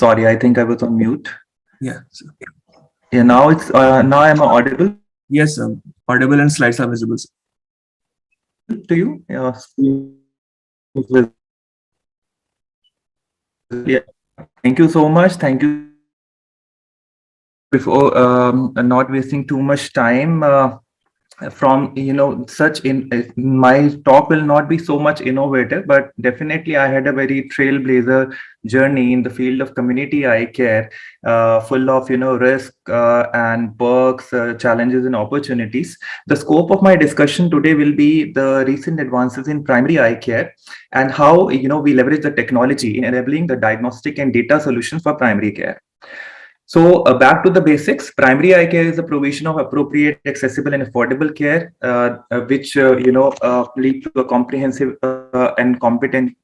Sorry, I think I was on mute. Yeah. So, Yeah, now I'm audible yes, audible and slides are visible, sir. to you. Yeah, screen is visible. Yeah. Thank you so much. Thank you so much. Before not wasting too much time, from such in my talk will not be so much innovative, but definitely I had a very trailblazer journey in the field of community eye care, full of risk and perks, challenges and opportunities. The scope of my discussion today will be the recent advances in primary eye care and how we leverage the technology in enabling the diagnostic and data solutions for primary care. So, back to the basics. Primary eye care is the provision of appropriate, accessible, and affordable care, which lead to a comprehensive and competent,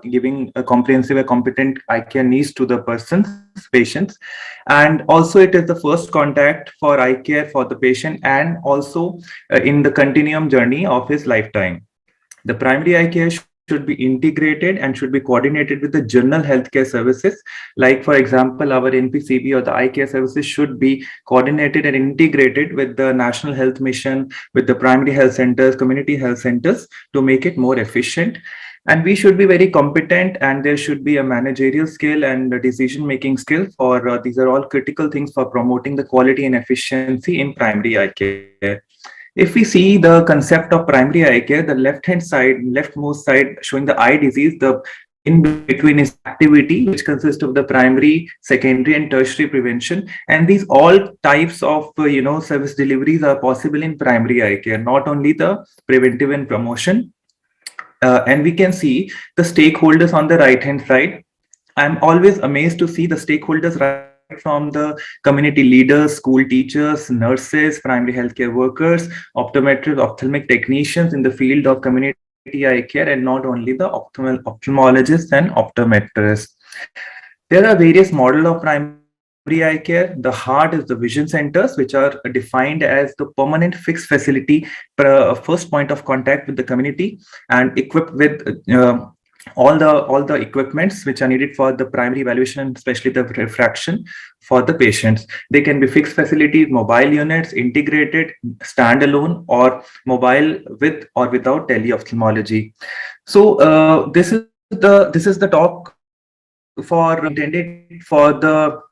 giving a comprehensive and competent eye care needs to the person's patients, and also it is the first contact for eye care for the patient, and also in the continuum journey of his lifetime. The primary eye care should be integrated and should be coordinated with the general healthcare services. Like, for example, our NPCB or the eye care services should be coordinated and integrated with the National Health Mission, with the primary health centers, community health centers to make it more efficient. And we should be very competent, and there should be a managerial skill and a decision making skill for these are all critical things for promoting the quality and efficiency in primary eye care. If we see the concept of primary eye care, the leftmost side showing the eye disease, the in between is activity, which consists of the primary, secondary, and tertiary prevention. And these all types of service deliveries are possible in primary eye care, not only the preventive and promotion. And we can see the stakeholders on the right hand side. I'm always amazed to see the stakeholders right from the community leaders, school teachers, nurses, primary healthcare workers, optometrists, ophthalmic technicians in the field of community eye care, and not only the ophthalmologists and optometrists. There are various models of primary eye care. The heart is the vision centers, which are defined as the permanent fixed facility, first point of contact with the community, and equipped with all the equipments which are needed for the primary evaluation, especially the refraction for the patients. They can be fixed facilities, mobile units, integrated, standalone, or mobile with or without teleophthalmology. So this is the talk for intended for the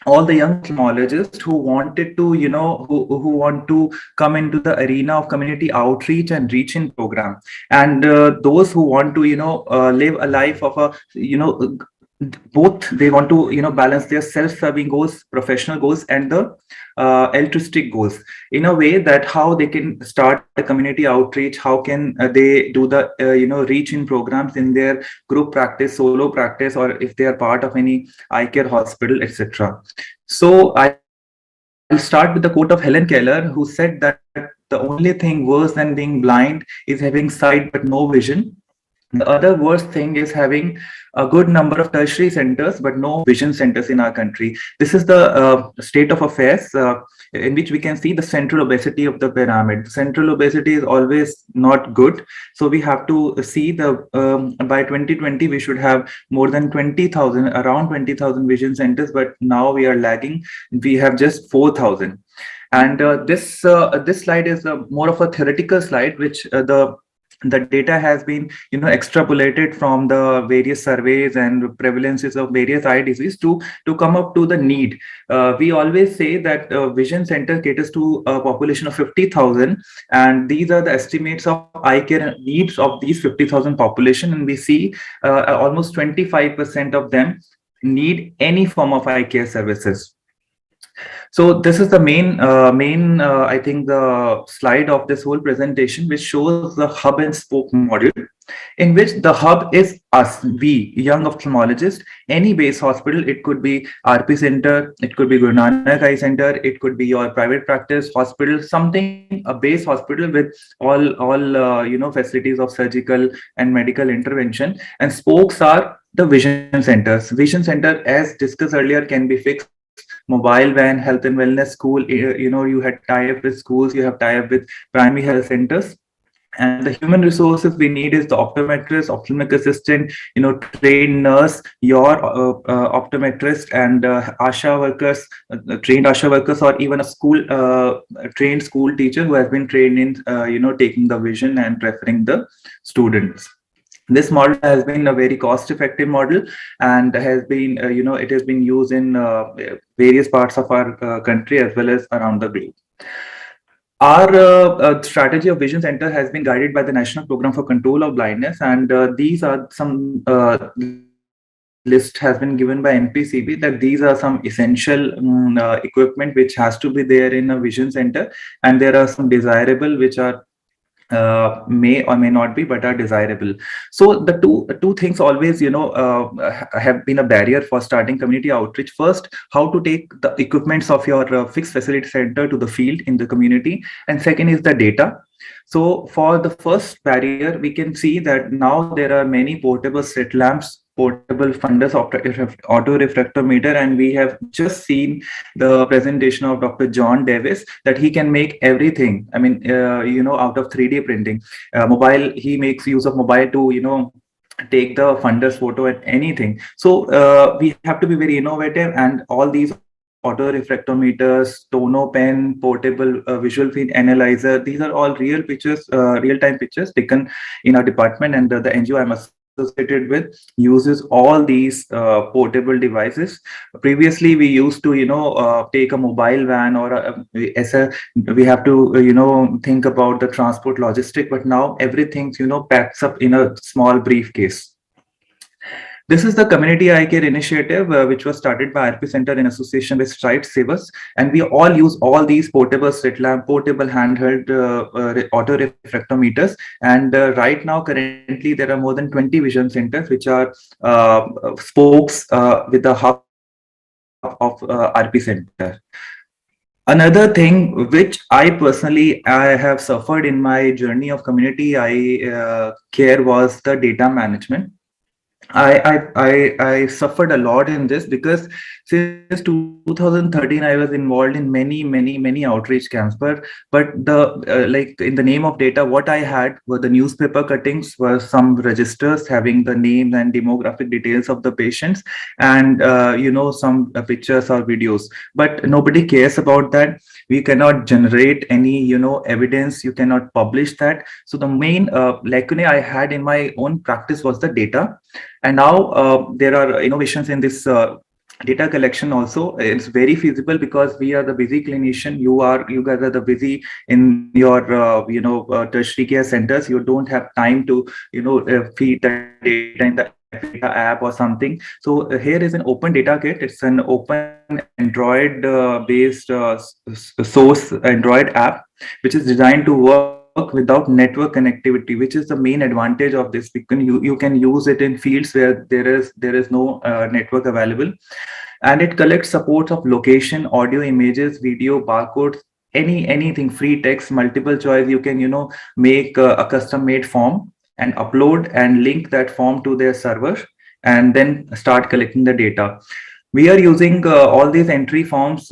all the young ophthalmologists who wanted to who want to come into the arena of community outreach and reach in program, and those who want to live a life of a both. They want to balance their self-serving goals, professional goals, and the altruistic goals, in a way that how they can start the community outreach, how can they do the reach in programs in their group practice, solo practice, or if they are part of any eye care hospital, etc. So I'll start with the quote of Helen Keller, who said that the only thing worse than being blind is having sight but no vision. The other worst thing is having a good number of tertiary centers but no vision centers in our country. This is the state of affairs in which we can see the central obesity of the pyramid. Central obesity is always not good. So we have to see the by 2020 we should have more than 20,000, around 20,000 vision centers, but now we are lagging. We have just 4,000. And this slide is more of a theoretical slide, which the data has been extrapolated from the various surveys and prevalences of various eye disease to come up to the need. We always say that vision center caters to a population of 50,000, and these are the estimates of eye care needs of these 50,000 population, and we see almost 25% of them need any form of eye care services. So this is the main I think the slide of this whole presentation, which shows the hub and spoke model, in which the hub is us, we young ophthalmologists. Any base hospital, it could be RP center, it could be Guru Nanak Eye Center, it could be your private practice hospital, something, a base hospital with all facilities of surgical and medical intervention. And spokes are the vision centers. Vision center, as discussed earlier, can be fixed, mobile van, health and wellness school. You had tie up with schools, you have tie up with primary health centers. And the human resources we need is the optometrist, ophthalmic assistant, trained nurse, your optometrist, and ASHA workers, trained ASHA workers, or even a trained school teacher who has been trained in, taking the vision and referring the students. This model has been a very cost effective model, and has been, it has been used in various parts of our country as well as around the globe. Our strategy of Vision Center has been guided by the National Program for Control of Blindness, and these are some list has been given by NPCB, that these are some essential equipment which has to be there in a Vision Center, and there are some desirable which are may or may not be, but are desirable. So the two things always, have been a barrier for starting community outreach. First, how to take the equipments of your fixed facility center to the field in the community, and second is the data. So for the first barrier, we can see that now there are many portable slit lamps, portable fundus auto refractometer, and we have just seen the presentation of Dr. John Davis, that he can make everything. I mean, out of 3D printing, mobile. He makes use of mobile to, take the fundus photo and anything. So we have to be very innovative, and all these auto refractometers, tono pen, portable visual field analyzer, these are all real pictures, real time pictures taken in our department, and the NGO I'm associated with uses all these portable devices. Previously we used to, take a mobile van, or as a, we have to think about the transport logistic, but now everything's, packs up in a small briefcase. This is the Community Eye Care Initiative, which was started by RP Center in association with Stride Savers. And we all use all these portable slit lamp, portable handheld auto refractometers. And right now, currently, there are more than 20 vision centers, which are spokes with the hub of RP Center. Another thing which I personally I have suffered in my journey of community care was the data management. I suffered a lot in this, because since 2013 I was involved in many outreach camps. But the like, in the name of data, what I had were the newspaper cuttings, were some registers having the names and demographic details of the patients, and some pictures or videos. But nobody cares about that. We cannot generate any, evidence. You cannot publish that. So the main lacuna I had in my own practice was the data. And now there are innovations in this data collection also. It's very feasible, because we are the busy clinician. You guys are the busy in your tertiary care centers. You don't have time to feed the data in the Apple Data app or something. So here is an open data kit. It's an open Android based source Android app, which is designed to work without network connectivity, which is the main advantage of this. Because you can use it in fields where there is no network available. And it collects supports of location, audio, images, video, barcodes, anything, free text, multiple choice. You can make a custom made form and upload and link that form to their server, and then start collecting the data. We are using all these entry forms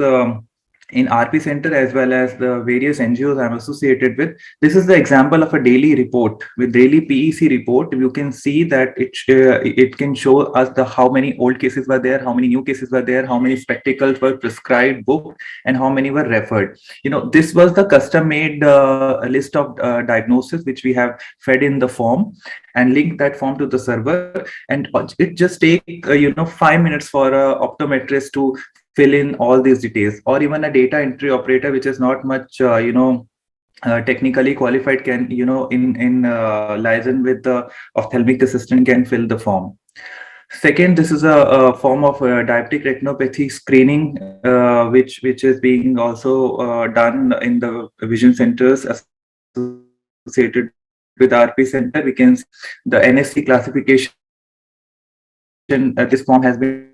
in RP Center, as well as the various NGOs I'm associated with. This is the example of a daily report. With daily PEC report, you can see that it can show us the how many old cases were there, how many new cases were there, how many spectacles were prescribed, booked, and how many were referred. This was the custom made list of diagnosis which we have fed in the form and linked that form to the server. And it just take 5 minutes for a optometrist to fill in all these details, or even a data entry operator which is not much technically qualified can in liaison with the ophthalmic assistant can fill the form. Second, this is a form of diabetic retinopathy screening, which is being also done in the vision centers associated with RP Center. We can see the NSC classification. This form has been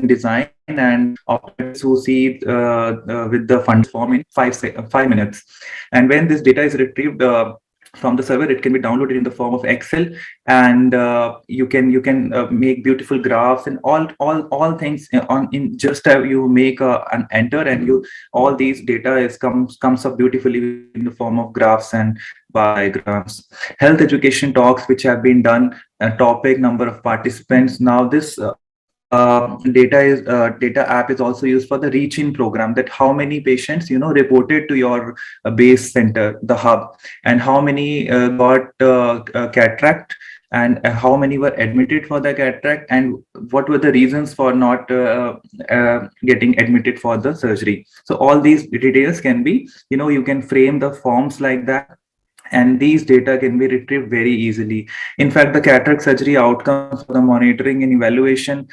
designed, and optometrists who see with the fundus form in 5 minutes. And when this data is retrieved, from the server. It can be downloaded in the form of Excel, and you can make beautiful graphs and all things on in just you make an enter, and you all these data is comes up beautifully in the form of graphs and bar diagrams. Health education talks which have been done, topic, number of participants. Now this data app is also used for the reach in program, that how many patients reported to your base center, the hub, and how many got cataract, and how many were admitted for the cataract, and what were the reasons for not getting admitted for the surgery. So all these details can be, you can frame the forms like that, and these data can be retrieved very easily. In fact, the cataract surgery outcomes for the monitoring and evaluation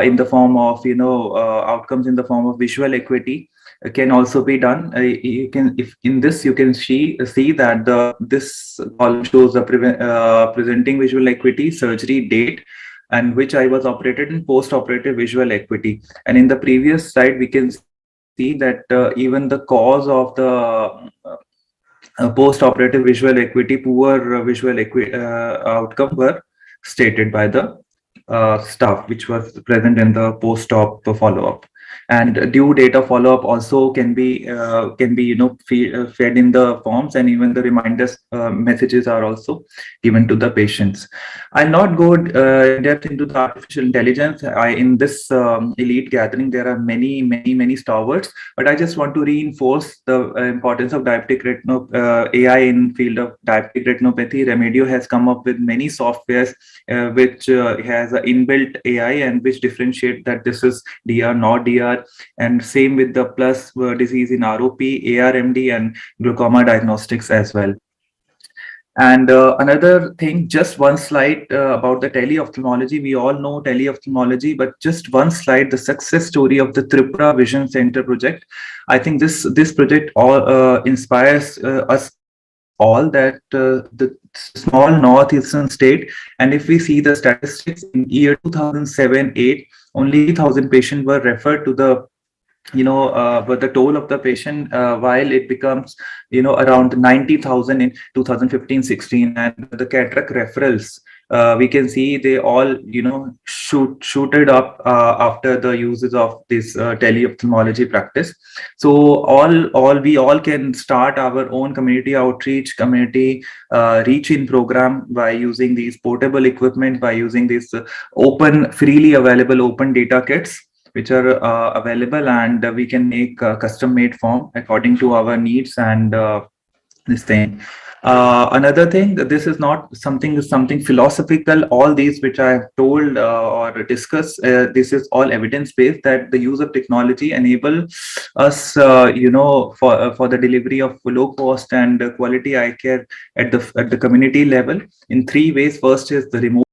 in the form of outcomes in the form of visual acuity can also be done. You can, if in this you can see that the this column shows the presenting visual acuity, surgery date, and which I was operated in post-operative visual acuity. And in the previous slide, we can see that even the cause of the post-operative visual acuity, poor outcome were stated by the staff, which was present in the post-op follow-up. And due data follow-up also can be fed in the forms, and even the reminders messages are also given to the patients. I'll not go in depth into the artificial intelligence. In this elite gathering, there are many stalwarts, but I just want to reinforce the importance of AI in field of diabetic retinopathy. Remedio has come up with many softwares which has an inbuilt AI, and which differentiate that this is DR, not DR, and same with the plus disease in ROP, ARMD, and glaucoma diagnostics as well. And another thing, just one slide about the teleophthalmology. We all know teleophthalmology, but just one slide, the success story of the Tripura Vision Center project. I think this project all inspires us all, that the small northeastern state, and if we see the statistics in year 2007-8, only 3,000 patients were referred to the but the toll of the patient, while it becomes around 90,000 in 2015-16, and the cataract referrals, we can see they all shooted up after the uses of this teleophthalmology practice. So all we all can start our own community outreach, community reach in program by using these portable equipment, by using these open, freely available open data kits which are available, and we can make a custom made form according to our needs and this thing. Another thing, this is not something philosophical. All these which I have told or discussed, this is all evidence based, that the use of technology enable us, for the delivery of low cost and quality eye care at the community level in three ways. First is the remote